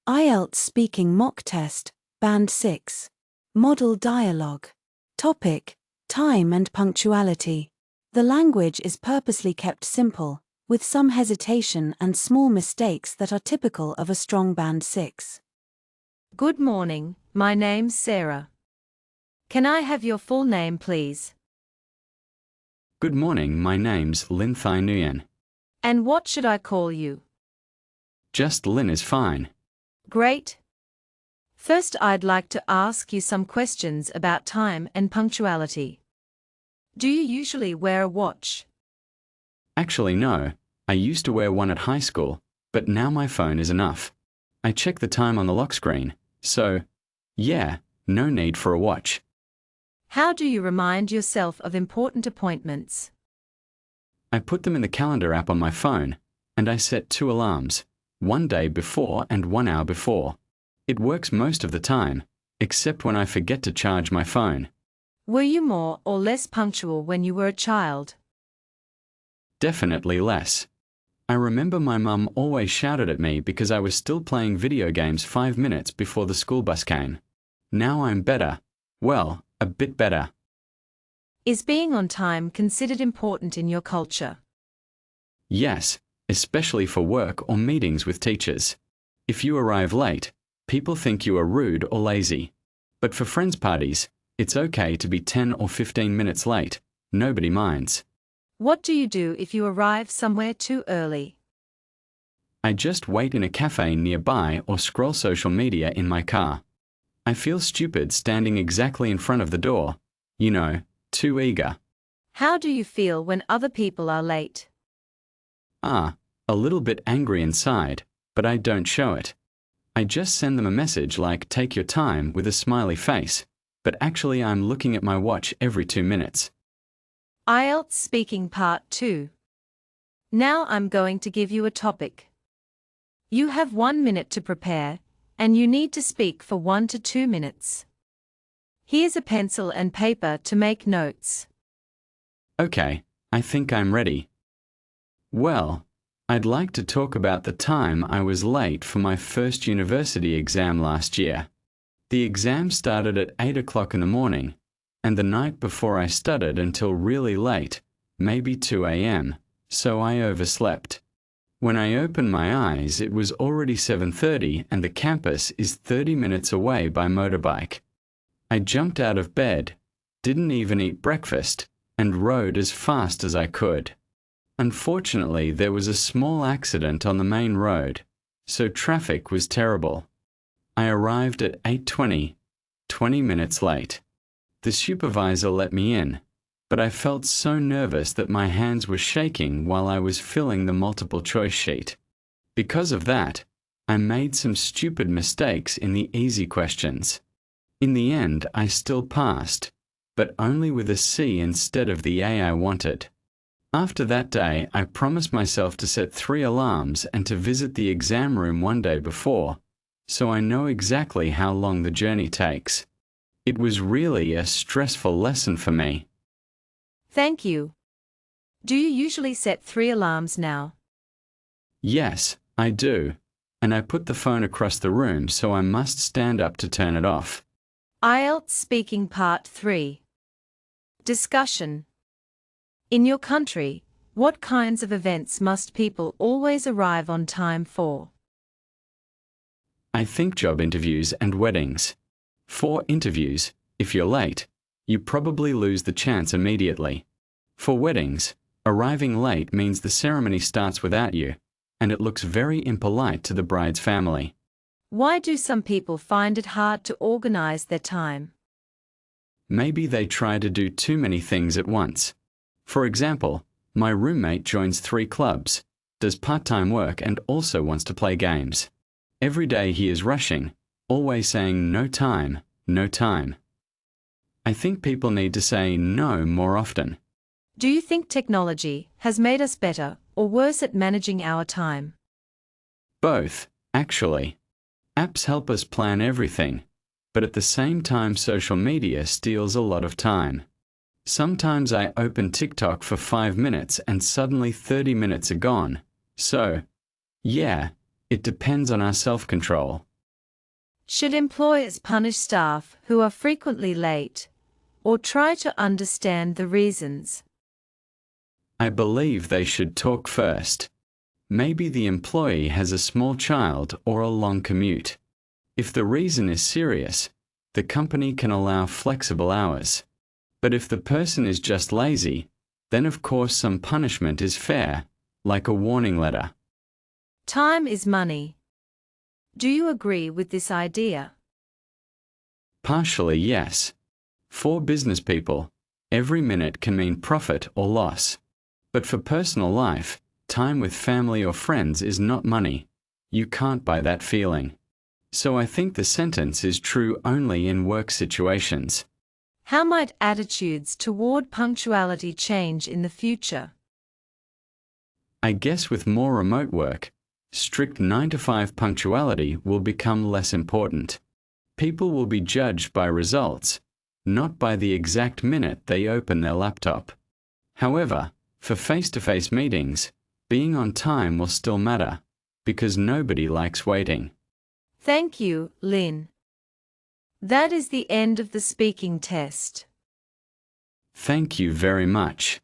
IELTS Speaking Mock Test, Band 6. Model Dialogue. Topic: Time and punctuality. The language is purposely kept simple, with some hesitation and small mistakes that are typical of a strong Band 6. Good morning, my name's Sarah. Can I have your full name, please? Good morning, my name's Lin Thai Nguyen. And what should I call you? Just Lin is fine. Great. First, I'd like to ask you some questions about time and punctuality. Do you usually wear a watch? Actually, no. I used to wear one at high school, but now my phone is enough. I check the time on the lock screen, so, yeah, no need for a watch. How do you remind yourself of important appointments? I put them in the calendar app on my phone, and I set 2 alarms, 1 day before and 1 hour before. It works most of the time, except when I forget to charge my phone. Were you more or less punctual when you were a child? Definitely less. I remember my mum always shouted at me because I was still playing video games 5 minutes before the school bus came. Now I'm better. Well, a bit better. Is being on time considered important in your culture? Yes, especially for work or meetings with teachers. If you arrive late, people think you are rude or lazy. But for friends' parties, it's okay to be 10 or 15 minutes late. Nobody minds. What do you do if you arrive somewhere too early? I just wait in a cafe nearby or scroll social media in my car. I feel stupid standing exactly in front of the door. You know, too eager. How do you feel when other people are late? A little bit angry inside, but I don't show it. I just send them a message like "take your time" with a smiley face, but actually I'm looking at my watch every 2 minutes. IELTS Speaking Part 2. Now I'm going to give you a topic. You have 1 minute to prepare, and you need to speak for 1 to 2 minutes. Here's a pencil and paper to make notes. Okay, I think I'm ready. Well, I'd like to talk about the time I was late for my first university exam last year. The exam started at 8 o'clock in the morning, and the night before I studied until really late, maybe 2 a.m., so I overslept. When I opened my eyes, it was already 7:30 and the campus is 30 minutes away by motorbike. I jumped out of bed, didn't even eat breakfast, and rode as fast as I could. Unfortunately, there was a small accident on the main road, so traffic was terrible. I arrived at 8:20, 20 minutes late. The supervisor let me in, but I felt so nervous that my hands were shaking while I was filling the multiple choice sheet. Because of that, I made some stupid mistakes in the easy questions. In the end, I still passed, but only with a C instead of the A I wanted. After that day, I promised myself to set 3 alarms and to visit the exam room 1 day before, so I know exactly how long the journey takes. It was really a stressful lesson for me. Thank you. Do you usually set 3 alarms now? Yes, I do, and I put the phone across the room so I must stand up to turn it off. IELTS Speaking Part 3. Discussion. In your country, what kinds of events must people always arrive on time for? I think job interviews and weddings. For interviews, if you're late, you probably lose the chance immediately. For weddings, arriving late means the ceremony starts without you, and it looks very impolite to the bride's family. Why do some people find it hard to organize their time? Maybe they try to do too many things at once. For example, my roommate joins 3 clubs, does part-time work and also wants to play games. Every day he is rushing, always saying no time, no time. I think people need to say no more often. Do you think technology has made us better or worse at managing our time? Both, actually. Apps help us plan everything, but at the same time social media steals a lot of time. Sometimes I open TikTok for 5 minutes and suddenly 30 minutes are gone. So, yeah, it depends on our self-control. Should employers punish staff who are frequently late, or try to understand the reasons? I believe they should talk first. Maybe the employee has a small child or a long commute. If the reason is serious, the company can allow flexible hours. But if the person is just lazy, then of course some punishment is fair, like a warning letter. Time is money. Do you agree with this idea? Partially, yes. For business people, every minute can mean profit or loss. But for personal life, time with family or friends is not money. You can't buy that feeling. So I think the sentence is true only in work situations. How might attitudes toward punctuality change in the future? I guess with more remote work, strict 9 to 5 punctuality will become less important. People will be judged by results, not by the exact minute they open their laptop. However, for face-to-face meetings, being on time will still matter, because nobody likes waiting. Thank you, Lynn. That is the end of the speaking test. Thank you very much.